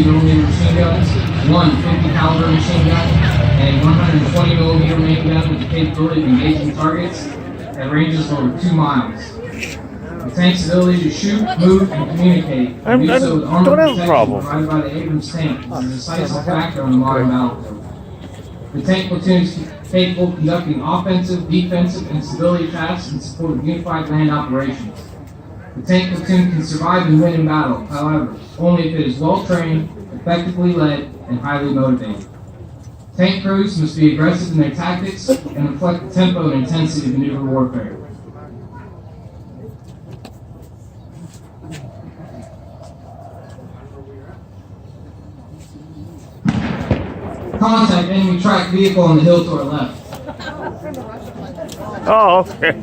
250mm machine guns, one 50 caliber machine gun, and a 120mm main gun with the capability of engaging targets at ranges of over 2 miles. The tank's ability to shoot, move, and communicate, and do so with armor protection provided by the Abrams tank, is a decisive factor on the modern battlefield. The tank platoon is capable of conducting offensive, defensive, and stability tasks in support of unified land operations. The tank platoon can survive and win in battle, however, only if it is well trained, effectively led, and highly motivated. Tank crews must be aggressive in their tactics and reflect the tempo and intensity of maneuver warfare. Contact enemy tracked vehicle on the hill to our left. Oh, okay.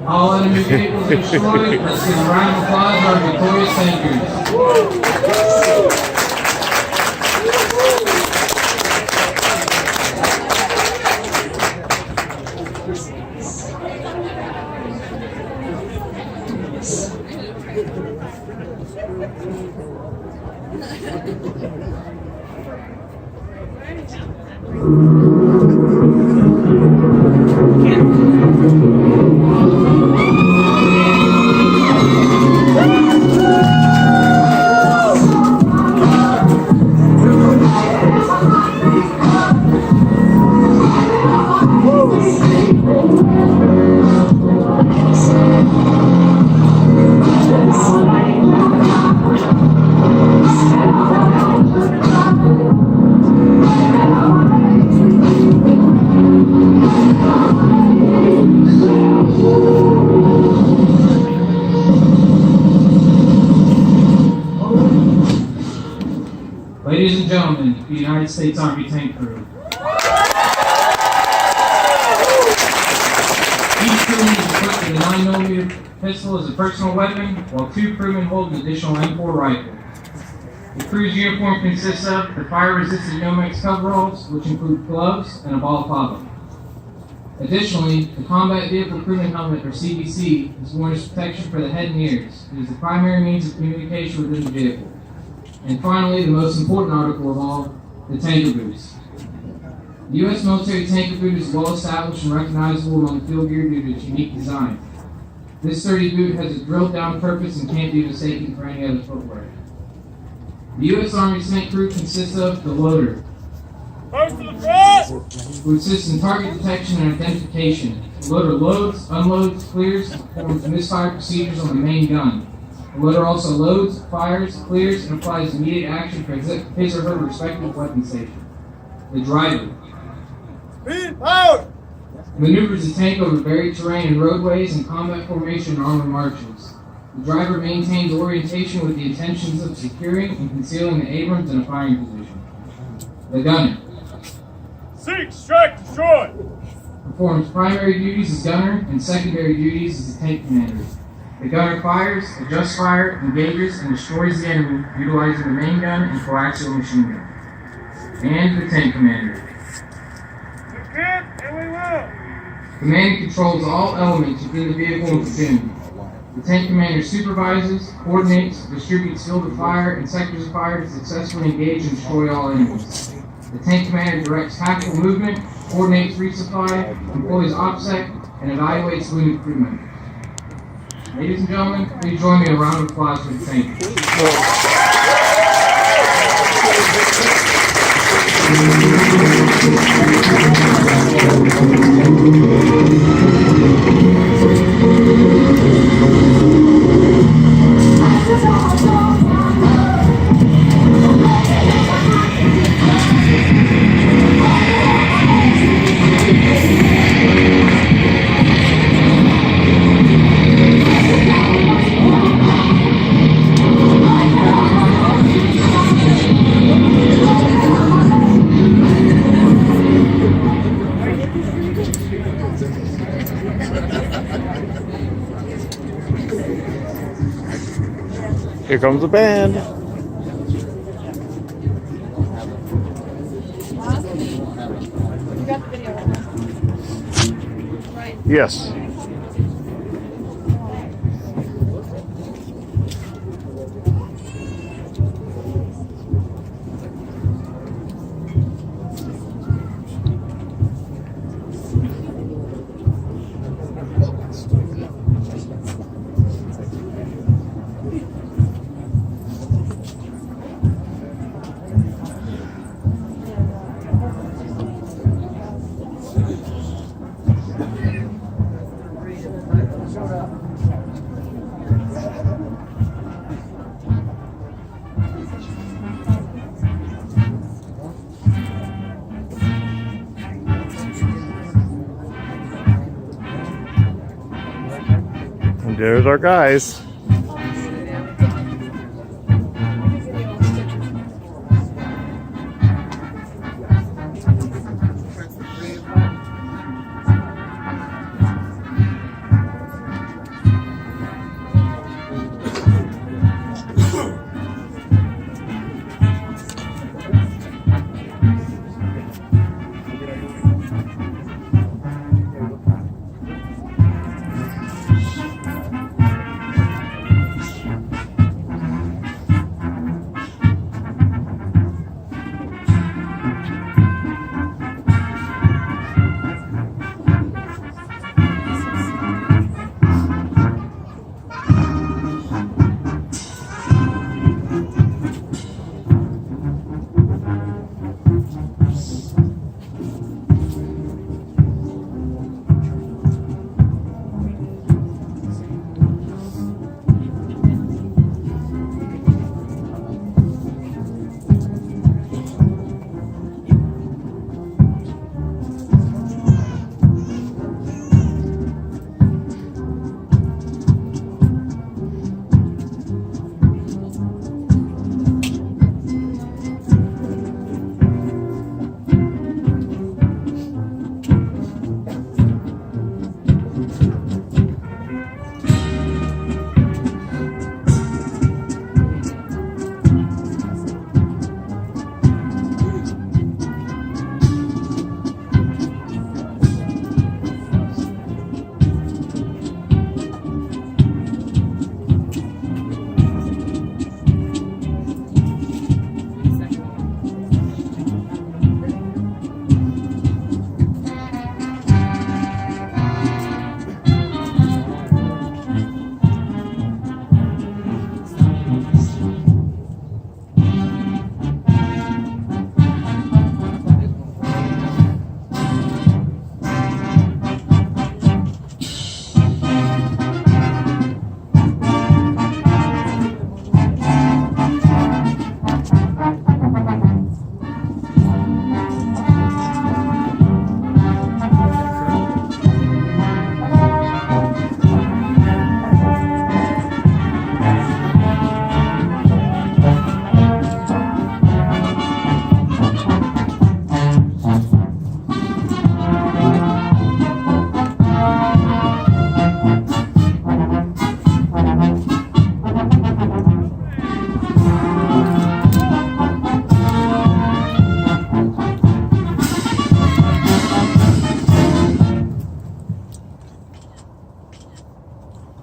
All enemy vehicles are destroyed. Let's give a round of applause for our victorious tankers. Ladies and gentlemen, the United States Army Tank Crew. Each crewman is equipped with a 9mm pistol as a personal weapon, while 2 crewmen hold an additional M4 rifle. The crew's uniform consists of the fire-resistant Nomex coveralls, which include gloves and a balaclava. Additionally, the Combat Vehicle Crewman Helmet, or CVC, is worn as protection for the head and ears. It is the primary means of communication within the vehicle. And finally, the most important article of all, the tanker boots. The U.S. military tanker boot is well established and recognizable among field gear due to its unique design. This sturdy boot has a drilled down purpose and can't be mistaken for any other footwear. The U.S. Army tank crew consists of the loader, who assists in target detection and identification. The loader loads, unloads, clears, and performs misfire procedures on the main gun. The loader also loads, fires, clears, and applies immediate action for his or her respective weapon station. The driver maneuvers the tank over varied terrain and roadways in combat formation and armored marches. The driver maintains orientation with the intentions of securing and concealing the Abrams in a firing position. The gunner Seek, strike, destroy! performs primary duties as gunner and secondary duties as the tank commander. The gunner fires, adjusts fire, engages, and destroys the enemy utilizing the main gun and coaxial machine gun. And the tank commander. We can and we will! Command controls all elements within the vehicle and platoon. The tank commander supervises, coordinates, distributes field of fire and sectors of fire to successfully engage and destroy all enemies. The tank commander directs tactical movement, coordinates resupply, employs OPSEC, and evaluates wounded crew members. Ladies and gentlemen, please join me in a round of applause for the tank. Here comes the band. You got the video right? Yes. And there's our guys.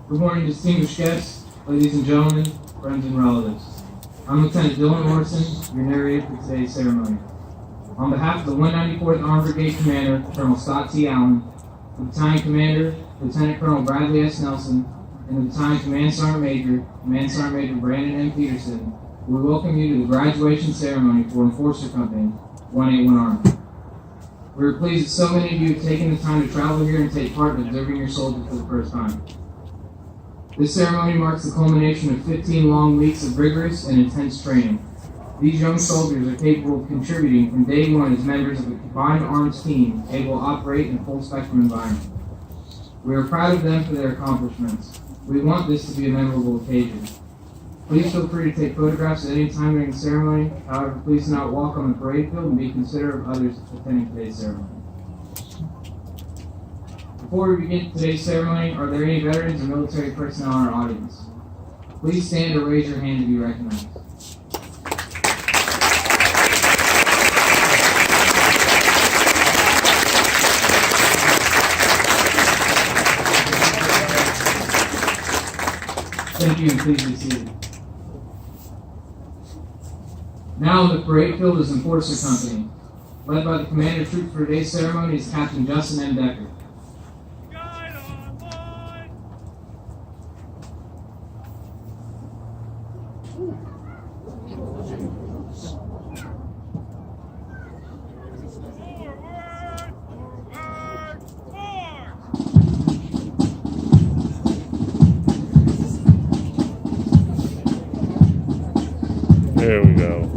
Good morning, distinguished guests, ladies and gentlemen, friends and relatives. I'm Lieutenant Dylan Morrison, your narrator for today's ceremony. On behalf of the 194th Armored Brigade Commander, Colonel Scott T. Allen, the Battalion Commander, Lieutenant Colonel Bradley S. Nelson, and the Battalion Command Sergeant Major Brandon M. Peterson, we welcome you to the graduation ceremony for Enforcer Company, 181 Army. We are pleased that so many of you have taken the time to travel here and take part in observing your soldiers for the first time. This ceremony marks the culmination of 15 long weeks of rigorous and intense training. These young soldiers are capable of contributing from day one as members of a combined arms team able to operate in a full-spectrum environment. We are proud of them for their accomplishments. We want this to be a memorable occasion. Please feel free to take photographs at any time during the ceremony. However, please do not walk on the parade field and be considerate of others attending today's ceremony. Before we begin today's ceremony, are there any veterans or military personnel in our audience? Please stand or raise your hand to be recognized. Thank you, and please be seated. Now the parade field is Enforcer Company. Led by the commander of troops for today's ceremony is Captain Justin M. Decker. There we go.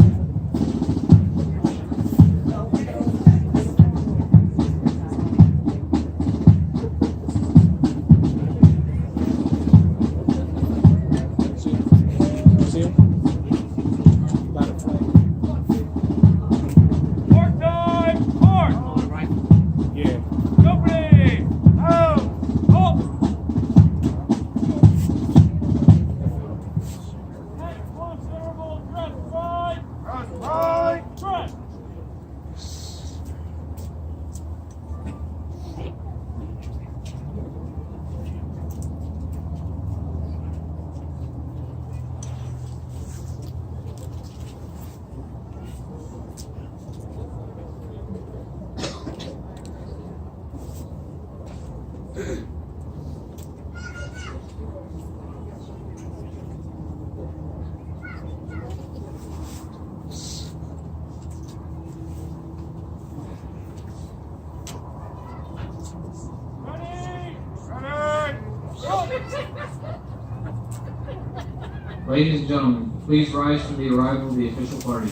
Ladies and gentlemen, please rise for the arrival of the official party.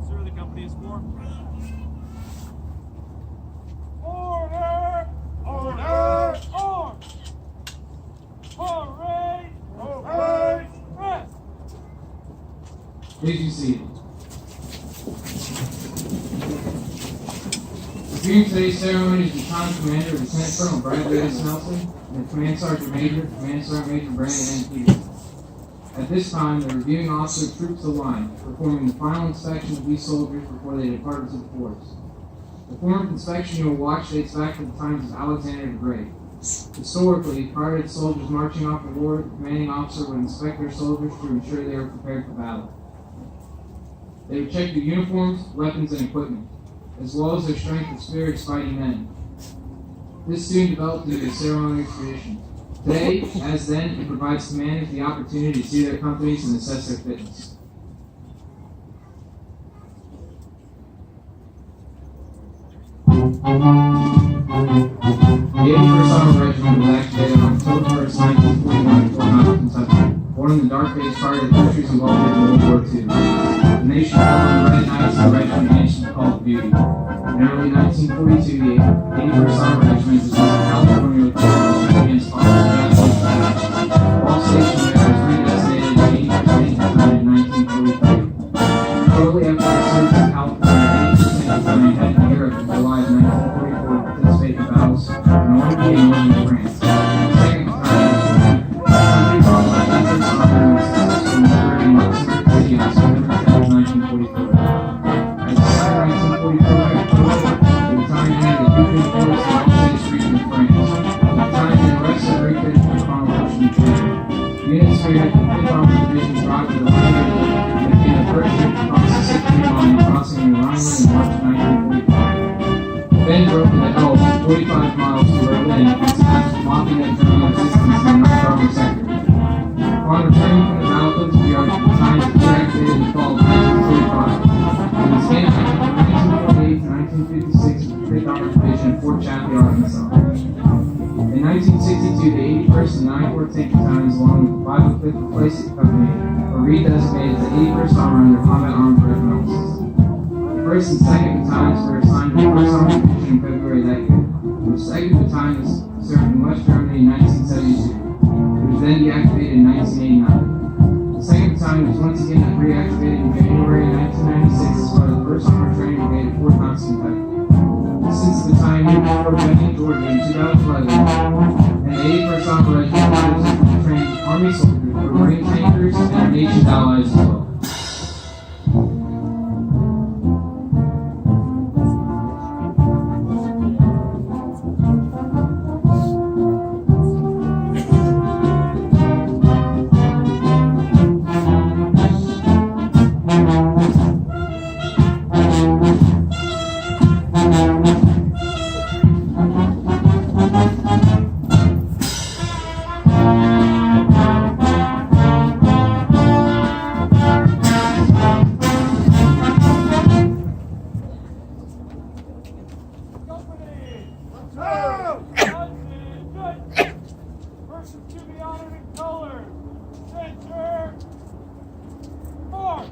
Sir, the company is for. Please be seated. During today's ceremony is the Battalion Commander, Lieutenant Colonel Bradley S. Nelson, and Command Sergeant Major, Command Sergeant Major Brandon N. Peters. At this time, the reviewing officer of troops aligned, performing the final inspection of these soldiers before they departed to the force. The form of inspection you will watch dates back to the times of Alexander the Great. Historically, prior to the soldiers marching off to war, the commanding officer would inspect their soldiers to ensure they were prepared for battle. They would check their uniforms, weapons, and equipment, as well as their strength and spirit as fighting men. This soon developed into a ceremonial tradition. Today, as then, it provides commanders the opportunity to see their companies and assess their fitness. The 81st Armored Regiment was activated on October 1st, 1941 in Fort Knox, Kentucky. Born in the dark days prior to the country's involvement in World War II. The nation fell on the red nights and the regiment answered the call of duty. In early 1942, the 81st Armored Regiment was sent to California with troops against Boston Japanese battles. While stationed there, it was redesignated as the 81st Tank Battalion in 1943. Shortly after the service in California, the 81st Tank Battalion headed to Europe in July of 1944 to participate in battles in Normandy and Northern France. The second battalion, the company brought by the 81st Armored was successful in liberating Luxembourg City on September 10, 1944. As the summer 1944 went forward, the battalion entered the Duquesne Forest in Alsace region of France. The battalion then arrested and refitted for the final Russian troops. The unit spearheaded the 5th Armored Division drive to the Rhine River and became the first unit to cross the Sicilian line, crossing the Rhineland in March 1945. Then broke into Elbe, 45 miles to Berlin, and smashed mocking at German resistance in the North Army sector. Upon returning from the battlefield to the Arctic, the battalion was reactivated in the fall of 1945. It was camped from 1948 to 1956 with the 5th Armored Division at Fort Chaffee, Arkansas. In 1962, the 81st and 94th Tank Battalions, along with the 505th Replacement Company, were redesignated as the 81st Armor under Combat Armed Regimental System. The 1st and 2nd Battalions were assigned to the 1st Armored Division in February that year. The The second battalion was served in West Germany in 1972. It was then deactivated in 1989. The second battalion was once again reactivated in January 1996 as part of the 1st Armored Training Brigade at Fort Knox, Kentucky. Since the battalion moved to Fort Benning, Georgia in 2011, and the 81st Armored Regiment trained Army soldiers for Marine tankers and our nation's allies as well. Person to be honored in color. Center. March.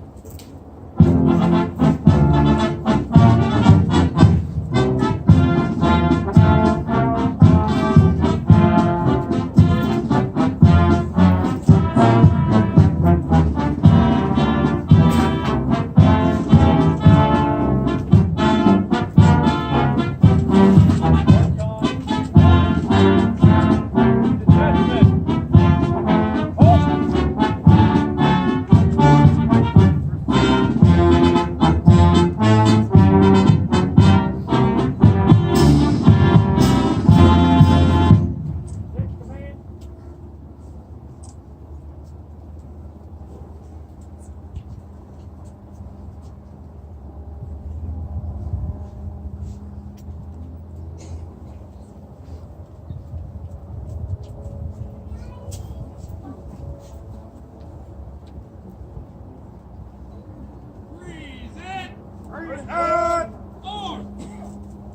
Arm!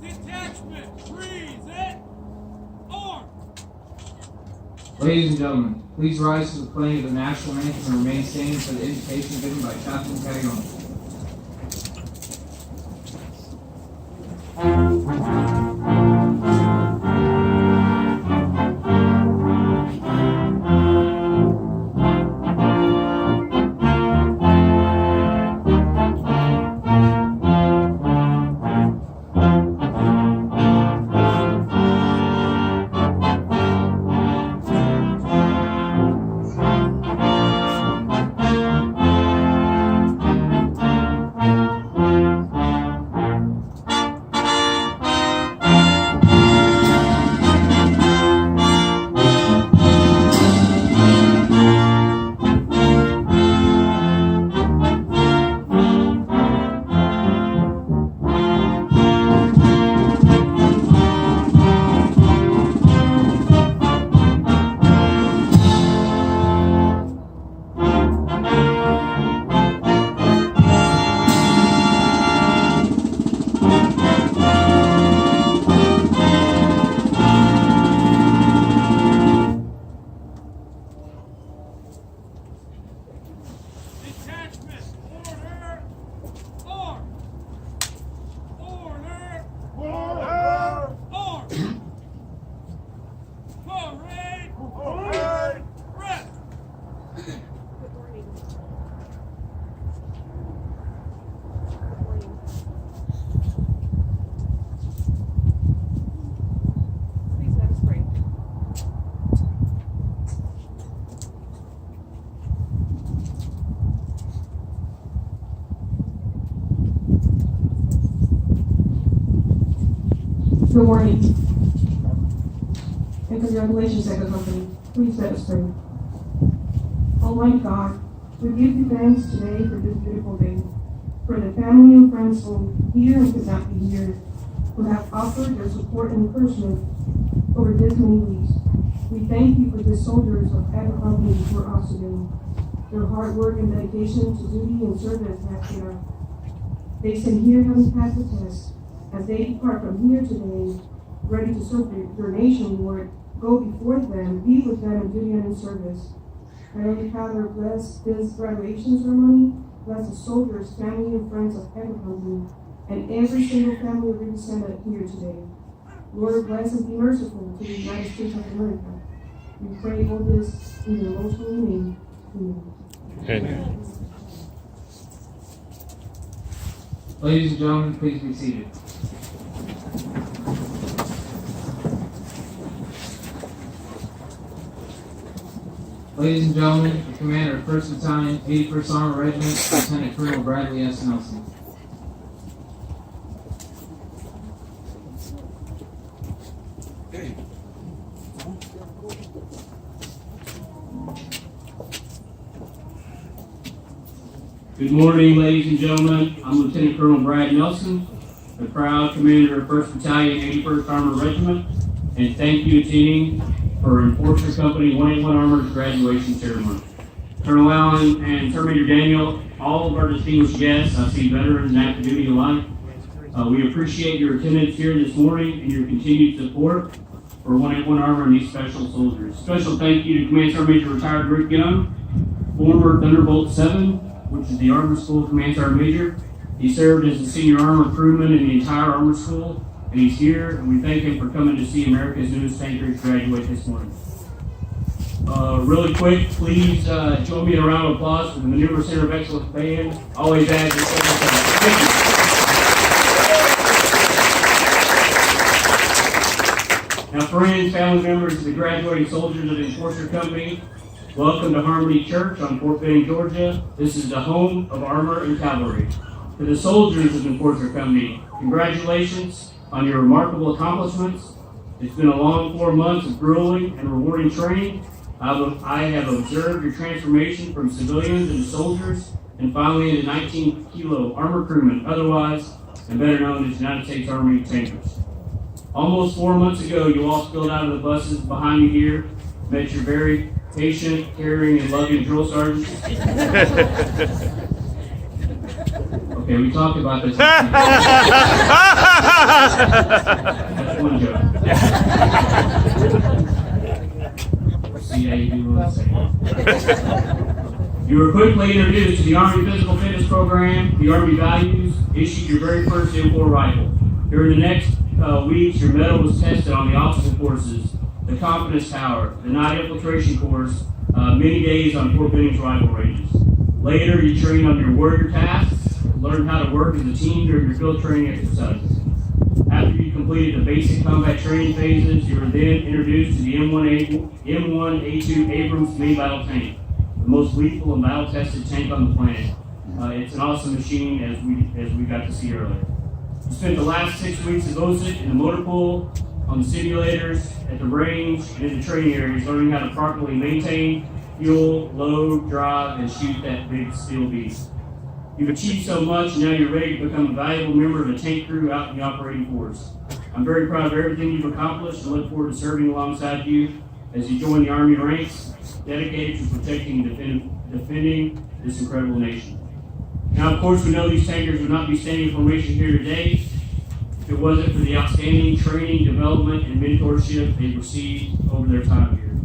Detachment! Present! Arm! Ladies and gentlemen, please rise to the playing of the national anthem and remain standing for the invocation given by Chaplain Cagone. Detachment! Order! Arm! Order! Order! Arm! Parade! Parade! Rest! Good morning. Good morning. Please let us pray. Good morning. And congratulations, Second Company. Please let us pray. Almighty God, we give you thanks today for this beautiful day, for the family and friends who here and could not be here, who have offered their support and encouragement over this many weeks. We thank you for the soldiers of Second Company who are off today. Their hard work and dedication to duty and service have paid off. They stand here having passed the test. As they depart from here today, ready to serve your nation, Lord, go before them, be with them in duty and in service. Heavenly Father, bless this graduation ceremony, bless the soldiers, family, and friends of every company, and every single family represented here today. Lord, bless and be merciful to the United States of America. We pray all this in your most holy name. Amen. Ladies and gentlemen, please be seated. Ladies and gentlemen, the commander of 1st Battalion, 81st Armored Regiment, Lieutenant Colonel Bradley S. Nelson. Good morning, ladies and gentlemen. I'm Lieutenant Colonel Brad Nelson, the proud commander of 1st Battalion, 81st Armored Regiment, and thank you attending for Enforcer Company 181 Armor's graduation ceremony. Colonel Allen and Sir Major Daniel, all of our distinguished guests, I see veterans and active duty alike. We appreciate your attendance here this morning and your continued support for 181 Armor and these special soldiers. Special thank you to Command Sergeant Major retired Rick Young, former Thunderbolt 7, which is the Armor School Command Sergeant Major. He served as the senior armor crewman in the entire Armor School, and he's here, and we thank him for coming to see America's newest tankers graduate this morning. Really quick, please join me in a round of applause for the Maneuver Center of Excellence Band. Always adds a special thank you. Now, friends, family members of the graduating soldiers of the Enforcer Company, welcome to Harmony Church on Fort Benning, Georgia. This is the home of Armor and Cavalry. To the soldiers of the Enforcer Company, congratulations on your remarkable accomplishments. It's been a long 4 months of grueling and rewarding training. I have observed your transformation from civilians into soldiers and finally into 19-kilo armor crewmen, otherwise and better known as United States Army tankers. Almost 4 months ago, you all spilled out of the buses behind me here, met your very patient, caring, and loving drill sergeants. Okay, we talked about this. That's one joke. See how you do what I say. You were quickly introduced to the Army Physical Fitness Program, the Army Values, issued your very first M4 rifle. During the next weeks, your medal was tested on the obstacle courses, the Confidence Tower, the Night Infiltration Course, many days on Fort Benning's rifle ranges. Later, you trained on your warrior tasks, learned how to work as a team during your field training exercises. After you completed the basic combat training phases, you were then introduced to the M1A2 Abrams main battle tank, the most lethal and battle-tested tank on the planet. It's an awesome machine, as we got to see earlier. You spent the last 6 weeks at OSIT in the motor pool, on the simulators, at the range, and in the training areas, learning how to properly maintain, fuel, load, drive, and shoot that big steel beast. You've achieved so much, and now you're ready to become a valuable member of the tank crew out in the operating force. I'm very proud of everything you've accomplished and look forward to serving alongside you as you join the Army ranks, dedicated to protecting and defending this incredible nation. Now, of course, we know these tankers would not be standing in formation here today if it wasn't for the outstanding training, development, and mentorship they've received over their time here.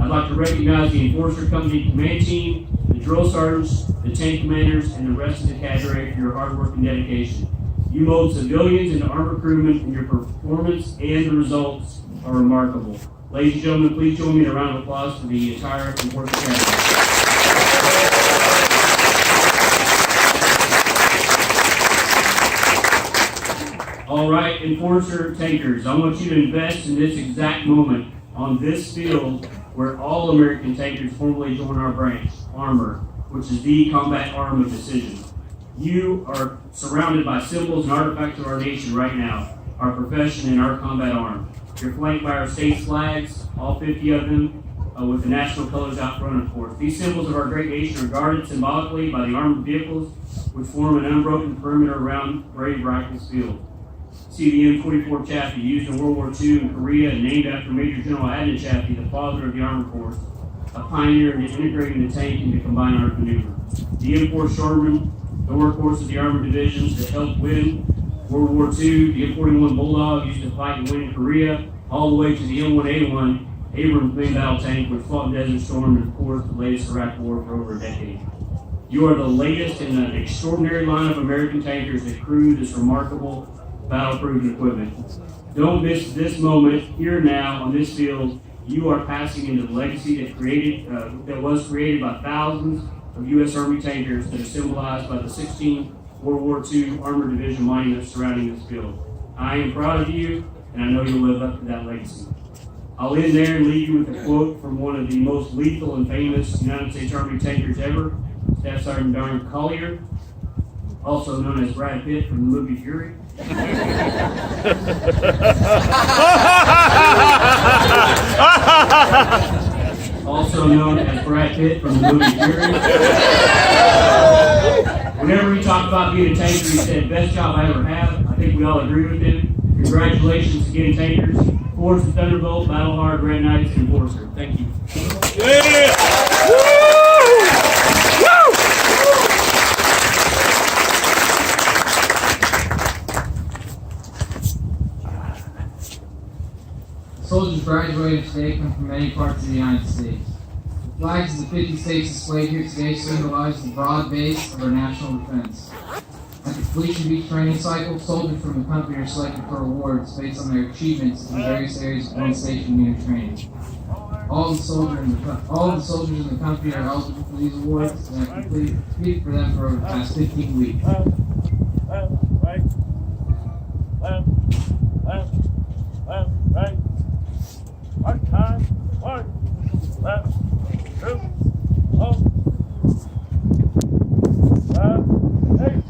I'd like to recognize the Enforcer Company command team, the drill sergeants, the tank commanders, and the rest of the cadre for your hard work and dedication. You mold civilians into armor crewmen, and your performance and the results are remarkable. Ladies and gentlemen, please join me in a round of applause for the entire Enforcer cadre. All right, Enforcer tankers, I want you to invest in this exact moment on this field where all American tankers formally join our branch, Armor, which is the combat arm of decision. You are surrounded by symbols and artifacts of our nation right now, our profession and our combat arm. You're flanked by our state's flags, all 50 of them, with the national colors out front, of course. These symbols of our great nation are guarded symbolically by the armored vehicles, which form an unbroken perimeter around brave Rifles Field. See the M24 Chaffee, used in World War II in Korea and named after Major General Adnan Chaffee, the father of the Armored Corps, a pioneer in integrating the tank into combined armed maneuver. The M4 Shoreman, the workhorse of the armored divisions that helped win World War II, the M41 Bulldog, used to fight and win in Korea, all the way to the M1A1 Abrams main battle tank, which fought in Desert Storm and, of course, the latest Iraq War for over a decade. You are the latest in an extraordinary line of American tankers that crew this remarkable battle-proven equipment. Don't miss this moment here and now on this field. You are passing into the legacy that was created by thousands of U.S. Army tankers that are symbolized by the 16 World War II Armored Division monuments surrounding this field. I am proud of you, and I know you'll live up to that legacy. I'll end there and leave you with a quote from one of the most lethal and famous United States Army tankers ever, Staff Sergeant Darren Collier, also known as Brad Pitt from the movie Fury. Also known as Brad Pitt from the movie Fury. Whenever he talked about being a tanker, he said, "Best job I ever had." I think we all agree with him. Congratulations to getting tankers. Force and Thunderbolt, Battle Hard, Red Knights, and Enforcer. Thank you. Soldiers graduating today come from many parts of the United States. The flags of the 50 states displayed here today symbolize the broad base of our national defense. At the completion of each training cycle, soldiers from the company are selected for awards based on their achievements in various areas of one station unit training. All the soldiers in the company are eligible for these awards and have competed for them for over the past 15 weeks. Right. One time. One. Left. Two. Oh. Eight.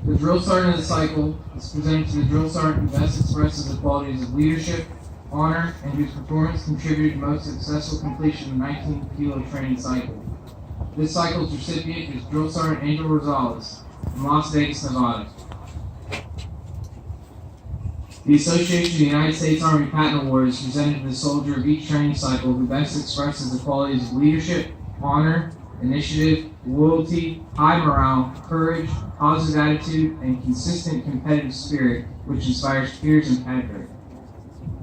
The drill sergeant of the cycle is presented to the drill sergeant who best expresses the qualities of leadership, honor, and whose performance contributed to most successful completion of the 19-kilo training cycle. This cycle's recipient is Drill Sergeant Angel Rosales from Las Vegas, Nevada. The Association of the United States Army Patent Award is presented to the soldier of each training cycle who best expresses the qualities of leadership, honor, initiative, loyalty, high morale, courage, positive attitude, and consistent competitive spirit, which inspires peers and cadre.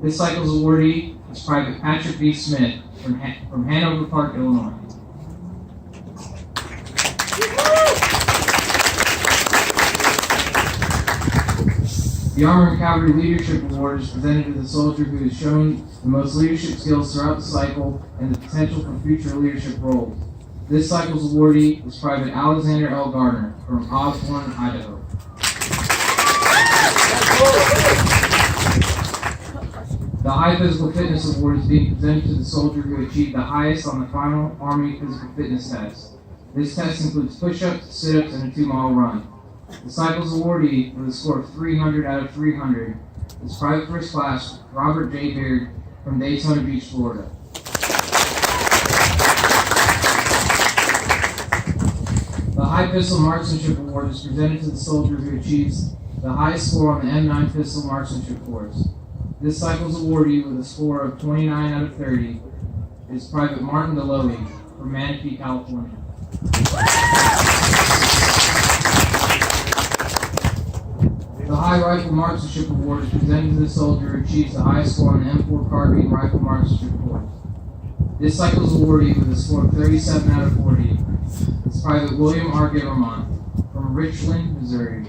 This cycle's awardee is Private Patrick B. Smith from Hanover Park, Illinois. The Armor and Cavalry Leadership Award is presented to the soldier who has shown the most leadership skills throughout the cycle and the potential for future leadership roles. This cycle's awardee is Private Alexander L. Garner from Osborne, Idaho. The High Physical Fitness Award is being presented to the soldier who achieved the highest on the final Army Physical Fitness test. This test includes push-ups, sit-ups, and a 2-mile run. The cycle's awardee with a score of 300 out of 300 is Private First Class Robert J. Beard from Daytona Beach, Florida. The High Pistol Marksmanship Award is presented to the soldier who achieves the highest score on the M9 Pistol Marksmanship course. This cycle's awardee with a score of 29 out of 30 is Private Martin DeLoe from Manatee, California. The High Rifle Marksmanship Award is presented to the soldier who achieves the highest score on the M4 Carbine Rifle Marksmanship course. This cycle's awardee with a score of 37 out of 40 is Private William R. Givermont from Richland, Missouri.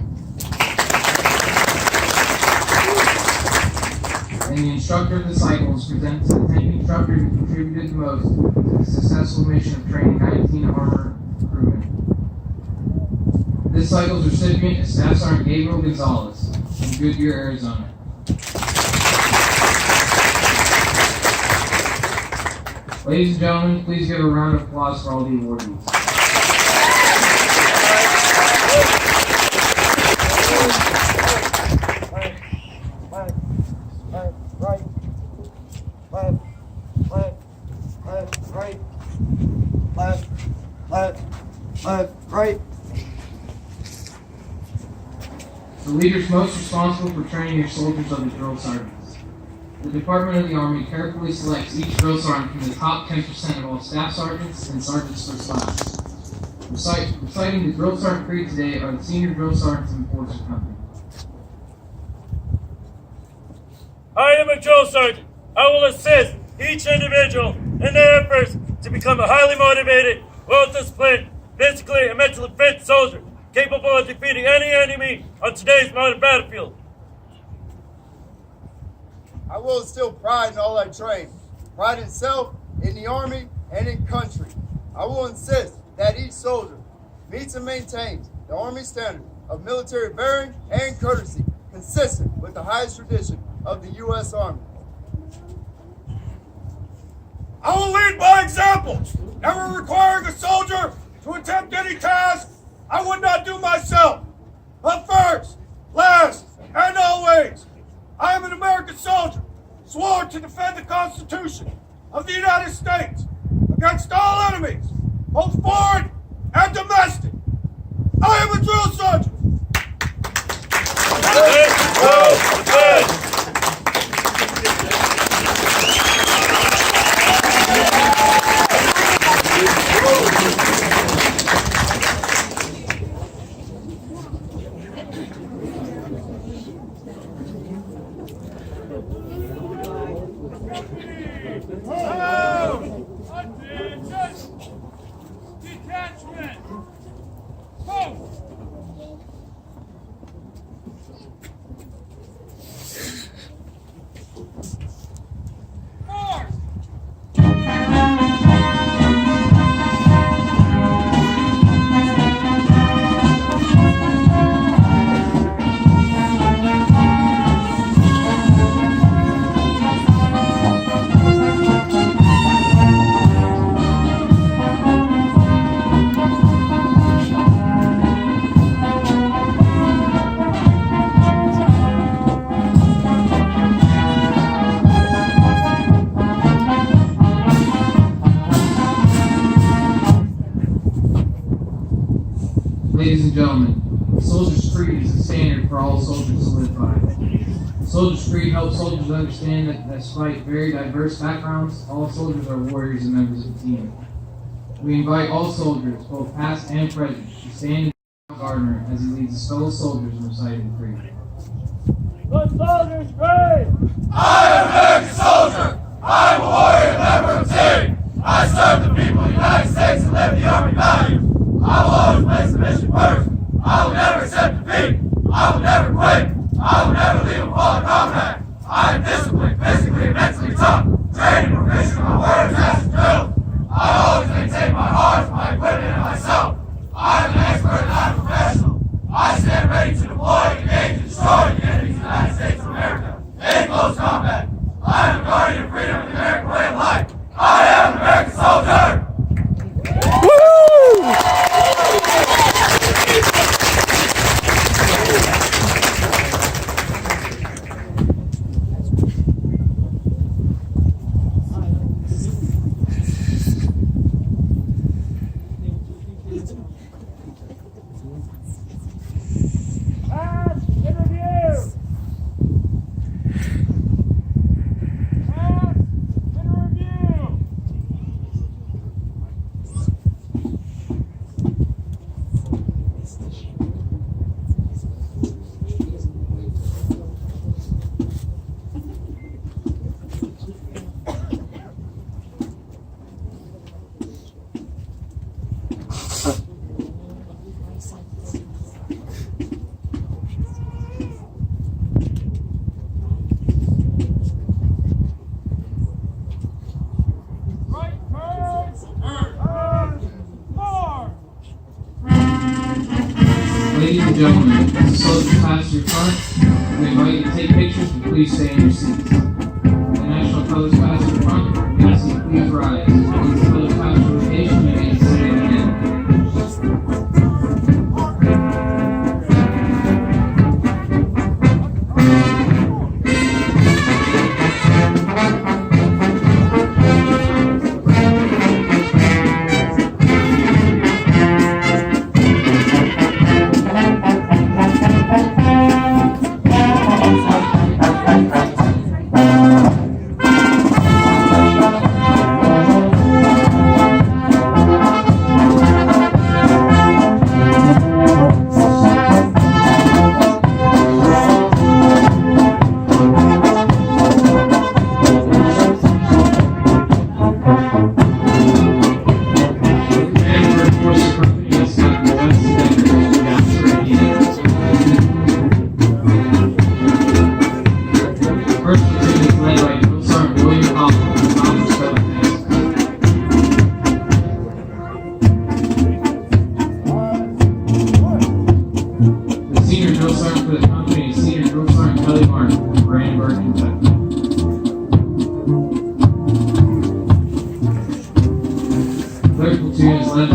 And the instructor of the cycle is presented to the tank instructor who contributed the most to the successful mission of training 19 armor crewmen. This cycle's recipient is Staff Sergeant Gabriel Gonzalez from Goodyear, Arizona. Ladies and gentlemen, please give a round of applause for all the awardees. Right. The leaders most responsible for training your soldiers are the drill sergeants. The Department of the Army carefully selects each drill sergeant from the top 10% of all staff sergeants and sergeants first class. Reciting the drill sergeant creed today are the senior drill sergeants in the Forces Company. I am a drill sergeant. I will assist each individual in their efforts to become a highly motivated, well-disciplined, physically and mentally fit soldier. capable of defeating any enemy on today's modern battlefield. I will instill pride in all I train, pride in self, in the Army, and in country. I will insist that each soldier meets and maintains the Army standard of military bearing and courtesy, consistent with the highest tradition of the U.S. Army. I will lead by example, never requiring a soldier to attempt any task I would not do myself. But first, last, and always, I am an American soldier, sworn to defend the Constitution of the United States against all enemies, both foreign and domestic. I am a drill sergeant. Detachment! Move! Ladies and gentlemen, the Soldier's Creed is the standard for all soldiers to live by. The Soldier's Creed helps soldiers understand that despite very diverse backgrounds, all soldiers are warriors and members of a team. We invite all soldiers, both past and present, to stand in Gardner as he leads his fellow soldiers in reciting the Creed. The Soldier's Creed! I am an American soldier. I am a warrior and member of the team. I serve the people of the United States and live the Army values. I will always place the mission first. I will never accept defeat. I will never quit. I will never leave a fallen comrade. I am disciplined, physically and mentally tough, trained and proficient in my warrior tasks and drills. I always maintain my arms, my equipment, and myself. I am an expert and not a professional. I stand ready to deploy, engage, and destroy the enemies of the United States of America in close combat. I am a guardian of freedom and the American way of life. I am an American soldier. Ladies and gentlemen, as the soldiers pass your front, we invite you to take pictures, but please stay in your seats. The national colors pass your front, we ask you to please rise. Once the colors pass your location, you may say it again.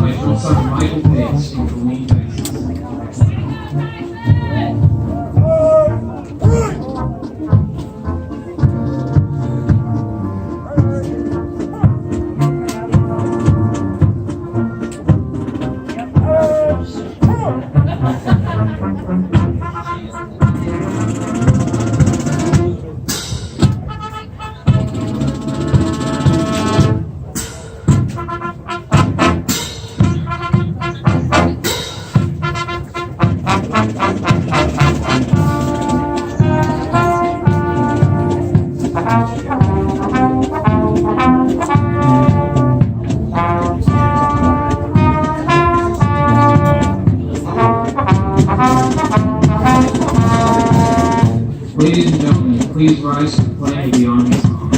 by Drill Sergeant Michael Pitts from Killeen, Texas. Ladies and gentlemen, please rise for the pledge of the Army song.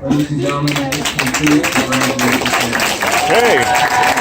Ladies and gentlemen, this concludes the graduation ceremony. Hey.